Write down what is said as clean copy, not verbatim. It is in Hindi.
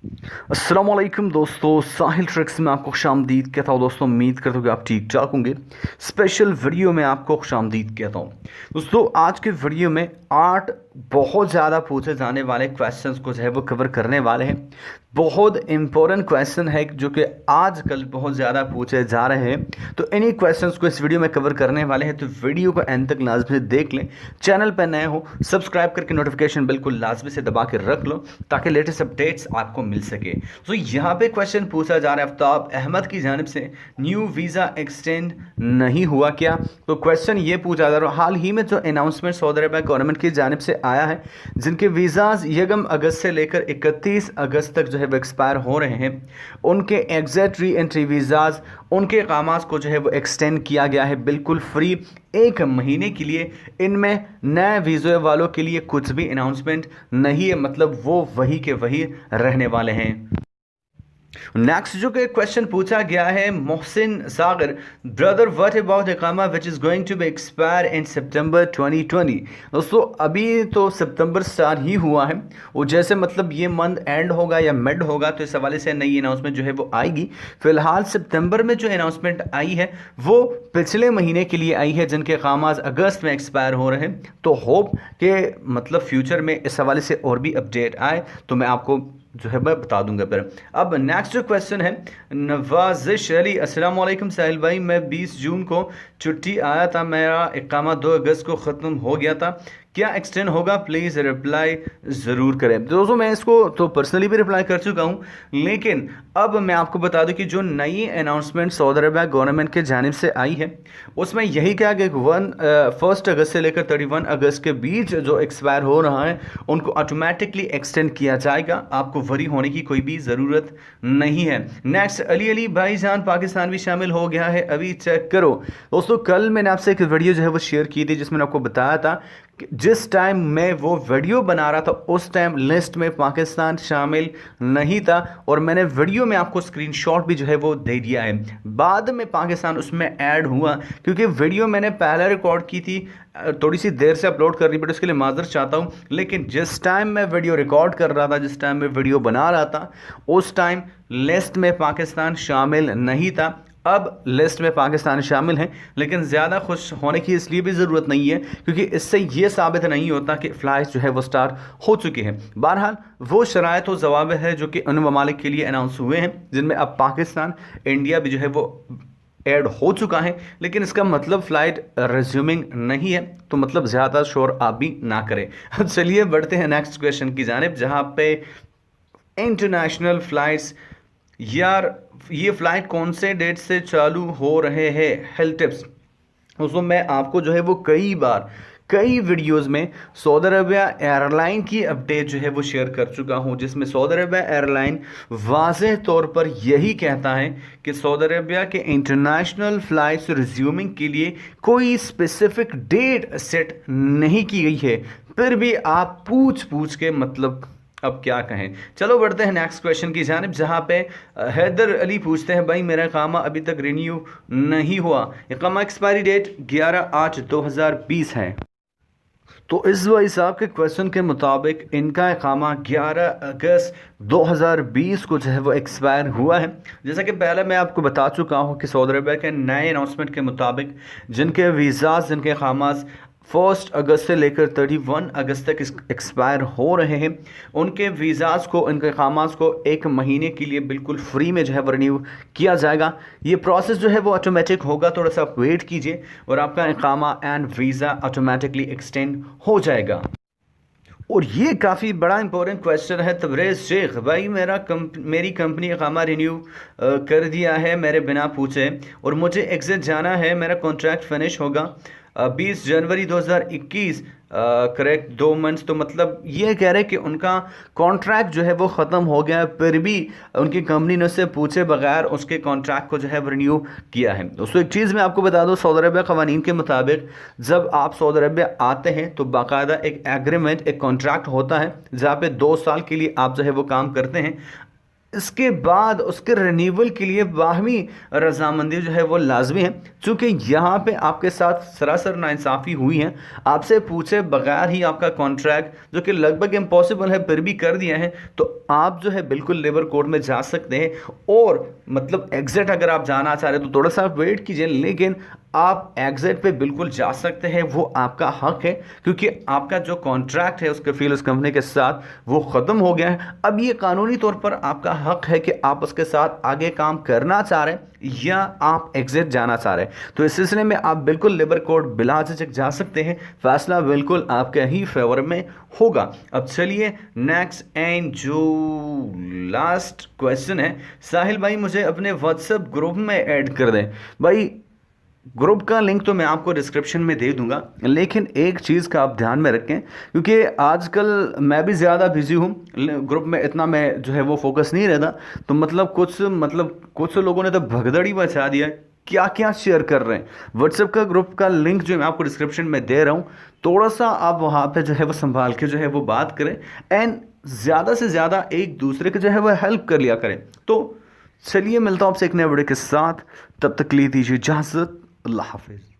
अस्सलाम वालेकुम दोस्तों, साहिल ट्रिक्स में आपको खुशामदीद कहता हूँ। दोस्तों उम्मीद करता हूँ कि आप ठीक ठाक होंगे। स्पेशल वीडियो में आपको खुशामदीद कहता हूँ। दोस्तों आज के वीडियो में 8 बहुत ज़्यादा पूछे जाने वाले क्वेश्चंस को जो है वो कवर करने वाले हैं। बहुत इंपॉर्टेंट क्वेश्चन है जो कि आजकल बहुत ज़्यादा पूछे जा रहे हैं, तो इन्हीं क्वेश्चंस को इस वीडियो में कवर करने वाले हैं। तो वीडियो को एंड तक लाजमी से देख लें। चैनल पर नए हो सब्सक्राइब करके नोटिफिकेशन बिल्कुल लाजमी से दबा के रख लो ताकि लेटेस्ट अपडेट्स आपको मिल सके। तो यहाँ पे क्वेश्चन पूछा जा रहा है, आफ्ताब अहमद की जानिब से न्यू वीज़ा एक्सटेंड नहीं हुआ क्या? तो क्वेश्चन ये पूछा जा रहा है, हाल ही में जो अनाउंसमेंट सऊदी अरब गवर्नमेंट की जानिब से आया है, जिनके वीज़ाज यकम अगस्त से लेकर 31 अगस्त तक जो है वो एक्सपायर हो रहे हैं, उनके एग्जैक्ट री एंट्री वीज़ाज उनके कामात को जो है वो एक्सटेंड किया गया है बिल्कुल फ्री 1 महीने के लिए। इनमें नए वीज़े वालों के लिए कुछ भी अनाउंसमेंट नहीं है, मतलब वो वही के वही रहने वाले हैं। नेक्स्ट जो कि क्वेश्चन पूछा गया है, Mohsin Sagar brother what about इकामा which is going to be expire in सितंबर 2020। दोस्तों अभी तो सितंबर स्टार्ट ही हुआ है, वो जैसे मतलब ये मंथ एंड होगा या मिड होगा तो इस हवाले से नई अनाउंसमेंट जो है वो आएगी। फिलहाल सितंबर में जो अनाउंसमेंट आई है वो पिछले महीने के लिए आई है, जिनके इकामात अगस्त में एक्सपायर हो रहे हैं। तो होप कि मतलब फ्यूचर में इस हवाले से और भी अपडेट आए तो मैं आपको जो है मैं बता दूंगा। फिर अब नेक्स्ट जो क्वेश्चन है, नवाजिश अली अस्सलाम वालेकुम साहिल भाई, मैं 20 जून को छुट्टी आया था, मेरा इकामा 2 अगस्त को ख़त्म हो गया था, क्या एक्सटेंड होगा? प्लीज़ रिप्लाई ज़रूर करें। दोस्तों मैं इसको तो पर्सनली भी रिप्लाई कर चुका हूँ, लेकिन अब मैं आपको बता दूं कि जो नई अनाउंसमेंट सऊदी अरब गवर्नमेंट के जानिब से आई है उसमें यही क्या कि 1 अगस्त से लेकर 31 अगस्त के बीच जो एक्सपायर हो रहा है उनको ऑटोमेटिकली एक्सटेंड किया जाएगा। आपको वरी होने की कोई भी ज़रूरत नहीं है। नेक्स्ट अली भाईजान पाकिस्तान भी शामिल हो गया है, अभी चेक करो। दोस्तों कल मैंने आपसे एक वीडियो जो है वो शेयर की थी जिसमें आपको बताया था कि जिस टाइम मैं वो वीडियो बना रहा था उस टाइम लिस्ट में पाकिस्तान शामिल नहीं था, और मैंने वीडियो में आपको स्क्रीनशॉट भी जो है वो दे दिया है। बाद में पाकिस्तान उसमें ऐड हुआ क्योंकि वीडियो मैंने पहले रिकॉर्ड की थी, थोड़ी सी देर से अपलोड करनी पड़ी, उसके लिए माजर चाहता हूँ। लेकिन जिस टाइम मैं वीडियो रिकॉर्ड कर रहा था, जिस टाइम मैं वीडियो बना रहा था, उस टाइम लिस्ट में पाकिस्तान शामिल नहीं था। अब लिस्ट में पाकिस्तान शामिल हैं, लेकिन ज़्यादा खुश होने की इसलिए भी ज़रूरत नहीं है क्योंकि इससे ये साबित नहीं होता कि फ़्लाइट जो है वो स्टार्ट हो चुकी है। बहरहाल वो शराइत और जवाब है जो कि उन ममालिक के लिए अनाउंस हुए हैं जिनमें अब पाकिस्तान, इंडिया भी जो है वो ऐड हो चुका है, लेकिन इसका मतलब फ़्लाइट रिज्यूमिंग नहीं है, तो मतलब ज़्यादा शोर आप भी ना करें। अब चलिए बढ़ते हैं नेक्स्ट क्वेश्चन की जानिब, जहाँ पे इंटरनेशनल फ़्लाइट्स, यार ये फ़्लाइट कौन से डेट से चालू हो रहे हैं? Health tips. दोस्तों मैं आपको जो है वो कई वीडियोस में सऊदी अरबिया एयरलाइन की अपडेट जो है वो शेयर कर चुका हूं, जिसमें सऊदी अरबिया एयरलाइन वाज़ेह तौर पर यही कहता है कि सऊदी अरबिया के इंटरनेशनल फ़्लाइट्स रिज्यूमिंग के लिए कोई स्पेसिफिक डेट सेट नहीं की गई है। फिर भी आप पूछ के मतलब अब क्या कहें। चलो बढ़ते हैं नेक्स्ट क्वेश्चन की जानिब, जहाँ पे हैदर अली पूछते हैं, भाई मेरा इकामा अभी तक रिन्यू नहीं हुआ, इकामा एक्सपायरी डेट 11/8/2020 है। तो इस भाई साहब के क्वेश्चन के मुताबिक इनका इकामा 11 अगस्त 2020 को जो है वो एक्सपायर हुआ है। जैसा कि पहले मैं आपको बता चुका हूँ कि सऊदी अरबिया के नए अनाउंसमेंट के मुताबिक जिनके वीज़ाज, जिनके इकामात 1 अगस्त से लेकर 31 अगस्त तक एक्सपायर हो रहे हैं, उनके वीज़ाज को, उनके इकामात को 1 महीने के लिए बिल्कुल फ्री में जो है वो रिन्यू किया जाएगा। ये प्रोसेस जो है वो ऑटोमेटिक होगा, थोड़ा सा आप वेट कीजिए और आपका इकामा एंड वीज़ा ऑटोमेटिकली एक्सटेंड हो जाएगा। और ये काफ़ी बड़ा इंपॉर्टेंट क्वेश्चन है तबरेज़ शेख, भाई मेरी कंपनी इकामा रिन्यू कर दिया है मेरे बिना पूछे, और मुझे एग्जिट जाना है, मेरा कॉन्ट्रैक्ट फिनिश होगा 20 जनवरी 2021, करेक्ट 2 मंथ्स। तो मतलब ये कह रहे हैं कि उनका कॉन्ट्रैक्ट जो है वो ख़त्म हो गया है, फिर भी उनकी कंपनी ने उससे पूछे बगैर उसके कॉन्ट्रैक्ट को जो है रिन्यू किया है। दोस्तों एक चीज़ मैं आपको बता दूं, सऊदी अरबिया क़वानीन के मुताबिक जब आप सऊदी अरबिया आते हैं तो बाकायदा एक एग्रीमेंट, एक कॉन्ट्रैक्ट होता है जहाँ पे 2 साल के लिए आप जो है वो काम करते हैं। इसके बाद उसके रिन्यूअल के लिए बाहमी रजामंदी जो है वो लाजमी है। चूँकि यहाँ पे आपके साथ सरासर नाइंसाफ़ी हुई है, आपसे पूछे बगैर ही आपका कॉन्ट्रैक्ट जो कि लगभग इम्पॉसिबल है फिर भी कर दिया है, तो आप जो है बिल्कुल लेबर कोर्ट में जा सकते हैं। और मतलब एग्जिट अगर आप जाना चाह रहे हैं तो थोड़ा सा वेट कीजिए, लेकिन आप एग्जिट पे बिल्कुल जा सकते हैं, वो आपका हक है, क्योंकि आपका जो कॉन्ट्रैक्ट है उसके फील उस कंपनी के साथ वो ख़त्म हो गया है। अब ये कानूनी तौर पर आपका हक है कि आप उसके साथ आगे काम करना चाह रहे हैं या आप एग्जिट जाना चाह रहे हैं। तो इस सिलसिले में आप बिल्कुल लेबर कोर्ट बिला झिझक जा सकते हैं, फैसला बिल्कुल आपके ही फेवर में होगा। अब चलिए नेक्स्ट एंड जो लास्ट क्वेश्चन है, साहिल भाई मुझे अपने व्हाट्सएप ग्रुप में ऐड कर दें। भाई ग्रुप का लिंक तो मैं आपको डिस्क्रिप्शन में दे दूंगा, लेकिन एक चीज़ का आप ध्यान में रखें, क्योंकि आजकल मैं भी ज़्यादा बिजी हूँ, ग्रुप में इतना मैं जो है वो फोकस नहीं रहता। तो मतलब कुछ लोगों ने तो भगदड़ी मचा दिया, क्या क्या शेयर कर रहे हैं। व्हाट्सएप का ग्रुप का लिंक जो मैं आपको डिस्क्रिप्शन में दे रहा हूँ, थोड़ा सा आप वहाँ पे जो है वो संभाल के जो है वो बात करें, एंड ज़्यादा से ज़्यादा एक दूसरे के जो है वो हेल्प कर लिया करें। तो चलिए मिलता हूँ आपसे एक नए वीडियो के साथ, तब तक के लिए दीजिए इजाज़त। अल्लाह हाफिज़।